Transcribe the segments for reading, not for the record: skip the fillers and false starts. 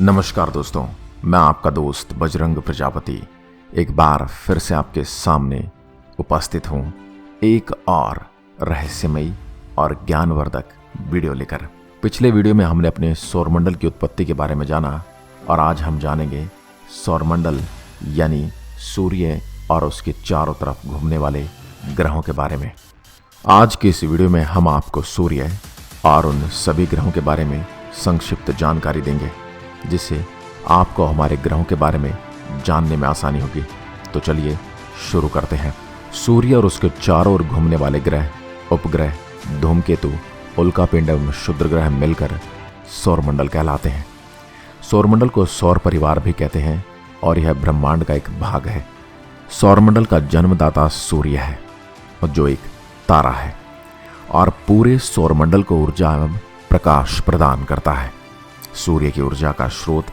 नमस्कार दोस्तों, मैं आपका दोस्त बजरंग प्रजापति एक बार फिर से आपके सामने उपस्थित हूँ एक और रहस्यमयी और ज्ञानवर्धक वीडियो लेकर। पिछले वीडियो में हमने अपने सौरमंडल की उत्पत्ति के बारे में जाना और आज हम जानेंगे सौरमंडल यानी सूर्य और उसके चारों तरफ घूमने वाले ग्रहों के बारे में। आज की इस वीडियो में हम आपको सूर्य और उन सभी ग्रहों के बारे में संक्षिप्त जानकारी देंगे, जिससे आपको हमारे ग्रहों के बारे में जानने में आसानी होगी। तो चलिए शुरू करते हैं। सूर्य और उसके चारों ओर घूमने वाले ग्रह, उपग्रह, धूमकेतु, उल्कापिंड एवं क्षुद्र ग्रह मिलकर सौरमंडल कहलाते हैं। सौरमंडल को सौर परिवार भी कहते हैं और यह ब्रह्मांड का एक भाग है। सौरमंडल का जन्मदाता सूर्य है, जो एक तारा है और पूरे सौरमंडल को ऊर्जा एवं प्रकाश प्रदान करता है। सूर्य की ऊर्जा का स्रोत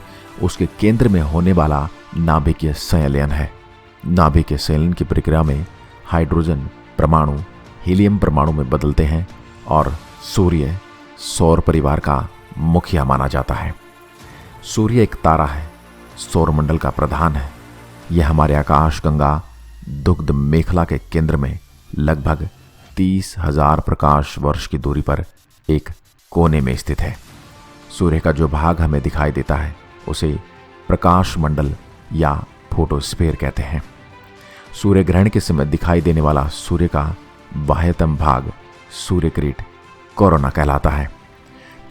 उसके केंद्र में होने वाला नाभिकीय संलयन है। नाभिकीय संलयन की प्रक्रिया में हाइड्रोजन परमाणु हीलियम परमाणु में बदलते हैं और सूर्य सौर परिवार का मुखिया माना जाता है। सूर्य एक तारा है, सौरमंडल का प्रधान है। यह हमारे आकाशगंगा दुग्ध मेखला के केंद्र में लगभग 30,000 प्रकाश वर्ष की दूरी पर एक कोने में स्थित है। सूर्य का जो भाग हमें दिखाई देता है उसे प्रकाश मंडल या फोटोस्फीयर कहते हैं। सूर्य ग्रहण के समय दिखाई देने वाला सूर्य का बाह्यतम भाग सूर्यकिरीट कोरोना कहलाता है।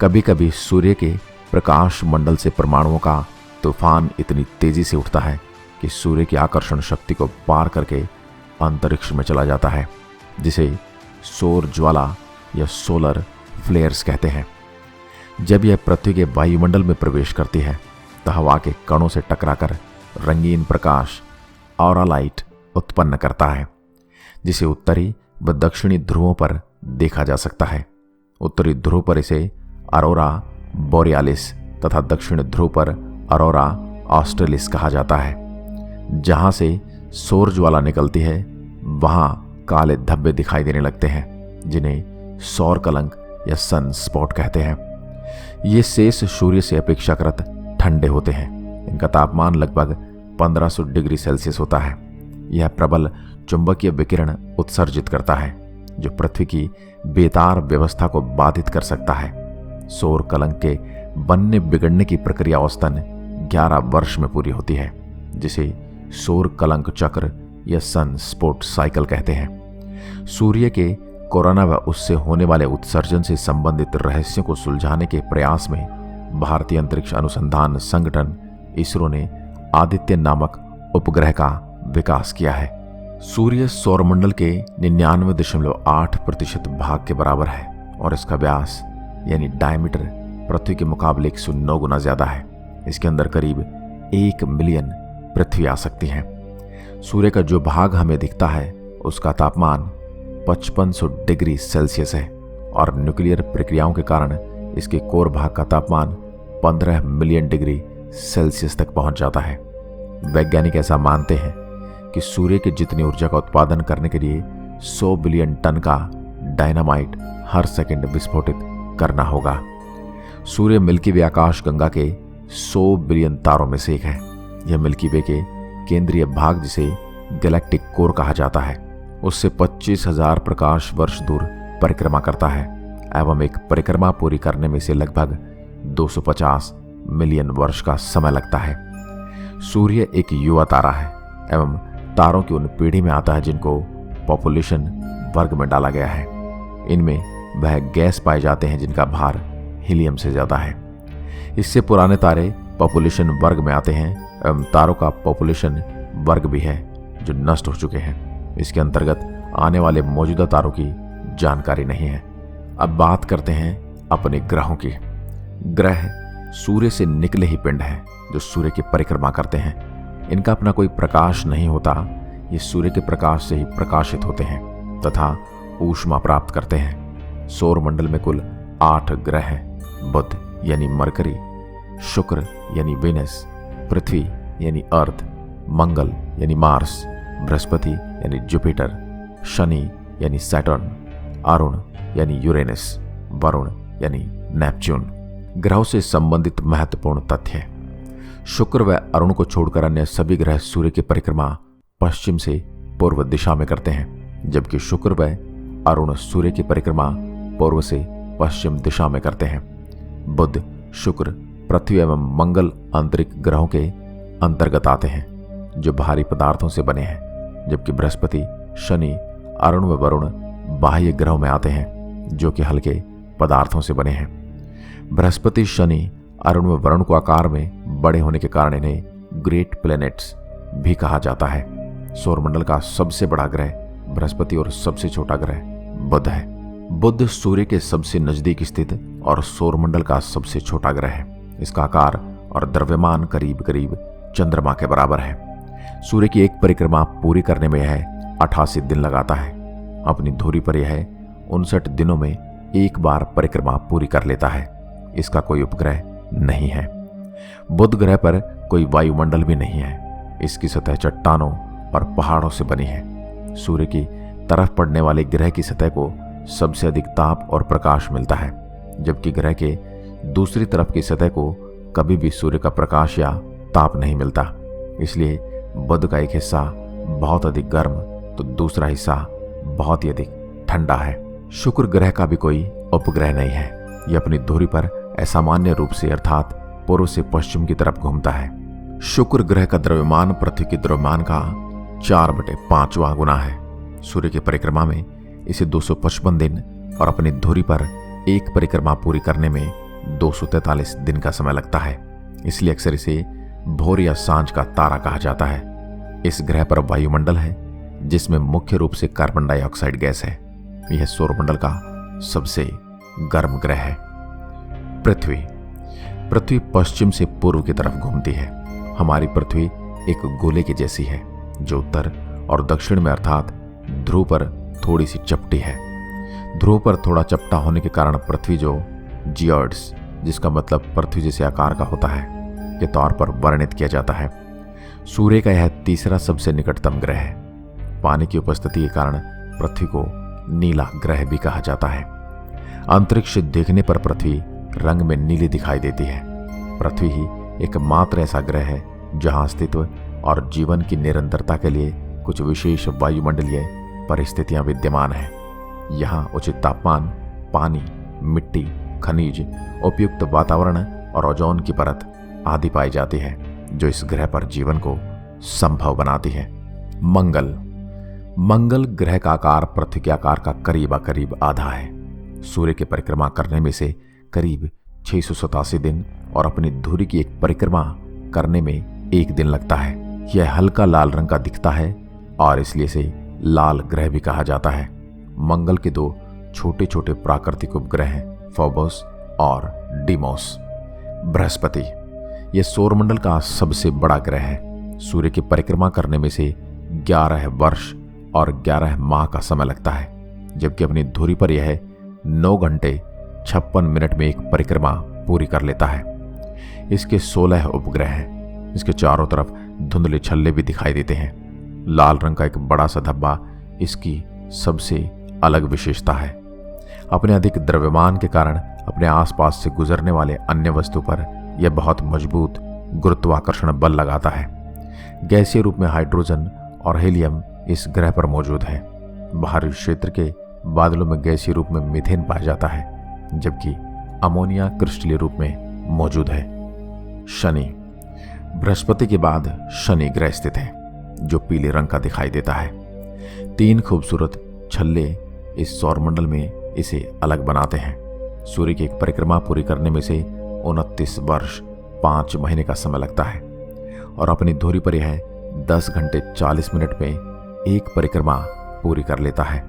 कभी कभी सूर्य के प्रकाश मंडल से परमाणुओं का तूफान इतनी तेजी से उठता है कि सूर्य की आकर्षण शक्ति को पार करके अंतरिक्ष में चला जाता है, जिसे सौर ज्वाला या सोलर फ्लेयर्स कहते हैं। जब यह पृथ्वी के वायुमंडल में प्रवेश करती है तो हवा के कणों से टकराकर रंगीन प्रकाश ऑरा लाइट उत्पन्न करता है, जिसे उत्तरी व दक्षिणी ध्रुवों पर देखा जा सकता है। उत्तरी ध्रुव पर इसे अरोरा बोरियालिस तथा दक्षिण ध्रुव पर अरोरा ऑस्ट्रेलिस कहा जाता है। जहां से सौर ज्वाला निकलती है वहां काले धब्बे दिखाई देने लगते हैं, जिन्हें सौर कलंक या सन स्पॉट कहते हैं। ये शेष सूर्य से अपेक्षाकृत ठंडे होते हैं। इनका तापमान लगभग 1500 डिग्री सेल्सियस होता है। यह प्रबल चुंबकीय विकिरण उत्सर्जित करता है, जो पृथ्वी की बेतार व्यवस्था को बाधित कर सकता है। सौर कलंक के बनने बिगड़ने की प्रक्रिया औसतन 11 वर्ष में पूरी होती है, जिसे सौर कलंक चक्र या सन स्पॉट साइकिल कहते हैं। सूर्य के कोरोना व उससे होने वाले उत्सर्जन से संबंधित रहस्यों को सुलझाने के प्रयास में भारतीय अंतरिक्ष अनुसंधान संगठन इसरो ने आदित्य नामक उपग्रह का विकास किया है। सूर्य सौरमंडल के 99.8% भाग के बराबर है और इसका व्यास यानी डायमीटर पृथ्वी के मुकाबले 109 गुना ज्यादा है। इसके अंदर करीब 1 मिलियन पृथ्वी आ सकती हैं। सूर्य का जो भाग हमें दिखता है उसका तापमान 5500 डिग्री सेल्सियस है और न्यूक्लियर प्रक्रियाओं के कारण इसके कोर भाग का तापमान 15 मिलियन डिग्री सेल्सियस तक पहुंच जाता है। वैज्ञानिक ऐसा मानते हैं कि सूर्य की जितनी ऊर्जा का उत्पादन करने के लिए 100 बिलियन टन का डायनामाइट हर सेकंड विस्फोटित करना होगा। सूर्य मिल्की वे आकाशगंगा के 100 बिलियन तारों में से एक है। यह मिल्की वे के केंद्रीय भाग, जिसे गैलेक्टिक कोर कहा जाता है, उससे 25,000 प्रकाश वर्ष दूर परिक्रमा करता है एवं एक परिक्रमा पूरी करने में से लगभग 250 मिलियन वर्ष का समय लगता है। सूर्य एक युवा तारा है एवं तारों की उन पीढ़ी में आता है जिनको पॉपुलेशन वर्ग में डाला गया है। इनमें वह गैस पाए जाते हैं जिनका भार हीलियम से ज्यादा है। इससे पुराने तारे पॉपुलेशन वर्ग में आते हैं एवं तारों का पॉपुलेशन वर्ग भी है जो नष्ट हो चुके हैं। इसके अंतर्गत आने वाले मौजूदा तारों की जानकारी नहीं है। अब बात करते हैं अपने ग्रहों की। ग्रह सूर्य से निकले ही पिंड हैं जो सूर्य की परिक्रमा करते हैं। इनका अपना कोई प्रकाश नहीं होता। ये सूर्य के प्रकाश से ही प्रकाशित होते हैं तथा ऊष्मा प्राप्त करते हैं। सौर मंडल में कुल 8 ग्रह हैं। बुध यानी मरकरी, शुक्र यानी वेनस, पृथ्वी यानी अर्थ, मंगल यानी मार्स, बृहस्पति यानी जुपिटर, शनि यानी सैटर्न, अरुण यानी यूरेनस, वरुण यानी नेपच्यून। ग्रहों से संबंधित महत्वपूर्ण तथ्य। शुक्र व अरुण को छोड़कर अन्य सभी ग्रह सूर्य की परिक्रमा पश्चिम से पूर्व दिशा में करते हैं, जबकि शुक्र व अरुण सूर्य की परिक्रमा पूर्व से पश्चिम दिशा में करते हैं। बुध, शुक्र, पृथ्वी एवं मंगल आंतरिक ग्रहों के अंतर्गत आते हैं जो भारी पदार्थों से बने हैं, जबकि बृहस्पति, शनि, अरुण व वरुण बाह्य ग्रहों में आते हैं जो कि हल्के पदार्थों से बने हैं। बृहस्पति, शनि, अरुण व वरुण को आकार में बड़े होने के कारण इन्हें ग्रेट प्लैनेट्स भी कहा जाता है। सौरमंडल का सबसे बड़ा ग्रह बृहस्पति और सबसे छोटा ग्रह बुध है। बुध सूर्य के सबसे नजदीक स्थित और सौरमंडल का सबसे छोटा ग्रह है। इसका आकार और द्रव्यमान करीब करीब चंद्रमा के बराबर है। सूर्य की एक परिक्रमा पूरी करने में यह 88 दिन लगाता है। अपनी धुरी पर यह 59 दिनों में एक बार परिक्रमा पूरी कर लेता है। इसका कोई उपग्रह नहीं है। बुध ग्रह पर कोई वायुमंडल भी नहीं है। इसकी सतह चट्टानों और पहाड़ों से बनी है। सूर्य की तरफ पड़ने वाले ग्रह की सतह को सबसे अधिक ताप और प्रकाश मिलता है, जबकि ग्रह के दूसरी तरफ की सतह को कभी भी सूर्य का प्रकाश या ताप नहीं मिलता। इसलिए बुध का एक हिस्सा बहुत अधिक गर्म तो दूसरा हिस्सा बहुत ही अधिक ठंडा है। शुक्र ग्रह का भी कोई उपग्रह नहीं है। यह अपनी धुरी पर असामान्य रूप से अर्थात पूर्व से पश्चिम की तरफ घूमता है। शुक्र ग्रह का द्रव्यमान पृथ्वी के द्रव्यमान का 4/5वां गुना है। सूर्य की परिक्रमा में इसे 255 दिन और अपनी धुरी पर एक परिक्रमा पूरी करने में 243 दिन का समय लगता है। इसलिए अक्सर इसे भोर या सांझ का तारा कहा जाता है। इस ग्रह पर वायुमंडल है जिसमें मुख्य रूप से कार्बन डाइऑक्साइड गैस है। यह सौरमंडल का सबसे गर्म ग्रह है। पृथ्वी पश्चिम से पूर्व की तरफ घूमती है। हमारी पृथ्वी एक गोले की जैसी है जो उत्तर और दक्षिण में अर्थात ध्रुव पर थोड़ी सी चपटी है। ध्रुव पर थोड़ा चपटा होने के कारण पृथ्वी जो जियोइड्स, जिसका मतलब पृथ्वी जैसे आकार का होता है, के तौर पर वर्णित किया जाता है। सूर्य का यह तीसरा सबसे निकटतम ग्रह है। पानी की उपस्थिति के कारण पृथ्वी को नीला ग्रह भी कहा जाता है। अंतरिक्ष देखने पर पृथ्वी रंग में नीली दिखाई देती है। पृथ्वी ही एकमात्र ऐसा ग्रह है जहां अस्तित्व और जीवन की निरंतरता के लिए कुछ विशेष वायुमंडलीय परिस्थितियां विद्यमान हैं। यहाँ उचित तापमान, पानी, मिट्टी, खनिज, उपयुक्त वातावरण और ओजोन की परत आदि पाई जाती है जो इस ग्रह पर जीवन को संभव बनाती है। मंगल ग्रह का आकार पृथ्वी के आकार का करीब आधा है। सूर्य की परिक्रमा करने में से करीब 687 दिन और अपनी धुरी की एक परिक्रमा करने में 1 दिन लगता है। यह हल्का लाल रंग का दिखता है और इसलिए इसे लाल ग्रह भी कहा जाता है। मंगल के 2 छोटे छोटे प्राकृतिक उपग्रह हैं, फोबोस और डीमोस। बृहस्पति, यह सौरमंडल का सबसे बड़ा ग्रह है। सूर्य की परिक्रमा करने में से 11 वर्ष और 11 माह का समय लगता है, जबकि अपनी धुरी पर यह 9 घंटे 56 मिनट में एक परिक्रमा पूरी कर लेता है। इसके 16 उपग्रह हैं। इसके चारों तरफ धुंधले छल्ले भी दिखाई देते हैं। लाल रंग का एक बड़ा सा धब्बा इसकी सबसे अलग विशेषता है। अपने अधिक द्रव्यमान के कारण अपने आसपास से गुजरने वाले अन्य वस्तु पर यह बहुत मजबूत गुरुत्वाकर्षण बल लगाता है। गैसीय रूप में हाइड्रोजन और हीलियम इस ग्रह पर मौजूद है। बाहरी क्षेत्र के बादलों में गैसीय रूप में मीथेन पाया जाता है, जबकि अमोनिया क्रिस्टलीय रूप में मौजूद है। शनि, बृहस्पति के बाद शनि ग्रह स्थित है जो पीले रंग का दिखाई देता है। 3 खूबसूरत छल्ले इस सौरमंडल में इसे अलग बनाते हैं। सूर्य की एक परिक्रमा पूरी करने में से 29 वर्ष 5 महीने का समय लगता है और अपनी धुरी पर यह 10 घंटे 40 मिनट में एक परिक्रमा पूरी कर लेता है।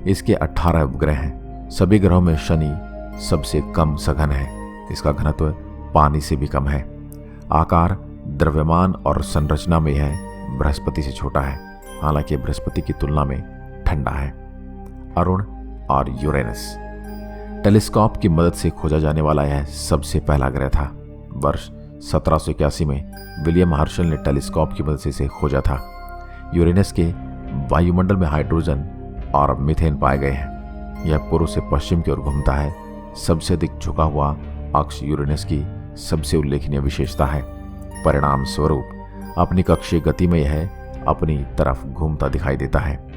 इसके 18 उपग्रह हैं। सभी ग्रहों में शनि सबसे कम सघन है। इसका घनत्व पानी से भी कम है। आकार, द्रव्यमान और संरचना में यह बृहस्पति से छोटा है, हालांकि बृहस्पति की तुलना में ठंडा है। अरुण और यूरेनस, टेलीस्कोप की मदद से खोजा जाने वाला यह सबसे पहला ग्रह था। वर्ष 1781 में विलियम हर्शल ने टेलीस्कोप की मदद से इसे खोजा था। यूरेनस के वायुमंडल में हाइड्रोजन और मीथेन पाए गए हैं। यह पूर्व से पश्चिम की ओर घूमता है। सबसे अधिक झुका हुआ अक्ष यूरेनस की सबसे उल्लेखनीय विशेषता है। परिणाम स्वरूप अपनी कक्षीय गति में यह अपनी तरफ घूमता दिखाई देता है।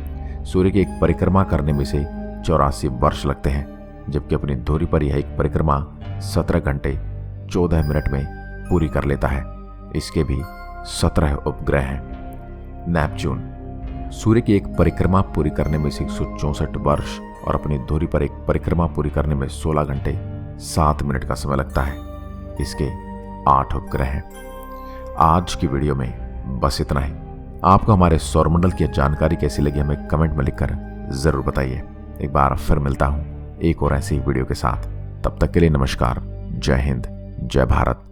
सूर्य की एक परिक्रमा करने में इसे 84 वर्ष लगते हैं, जबकि अपनी धुरी पर यह एक परिक्रमा 17 घंटे 14 मिनट में पूरी कर लेता है। इसके भी 17 उपग्रह हैं। नेपच्यून सूर्य की एक परिक्रमा पूरी करने में इसे 164 वर्ष और अपनी धुरी पर एक परिक्रमा पूरी करने में 16 घंटे 7 मिनट का समय लगता है। इसके 8 उपग्रह हैं। आज की वीडियो में बस इतना ही। आपको हमारे सौरमंडल की जानकारी कैसी लगी हमें कमेंट में लिखकर जरूर बताइए। एक बार फिर मिलता हूं एक और ऐसी वीडियो के साथ। तब तक के लिए नमस्कार। जय हिंद, जय भारत।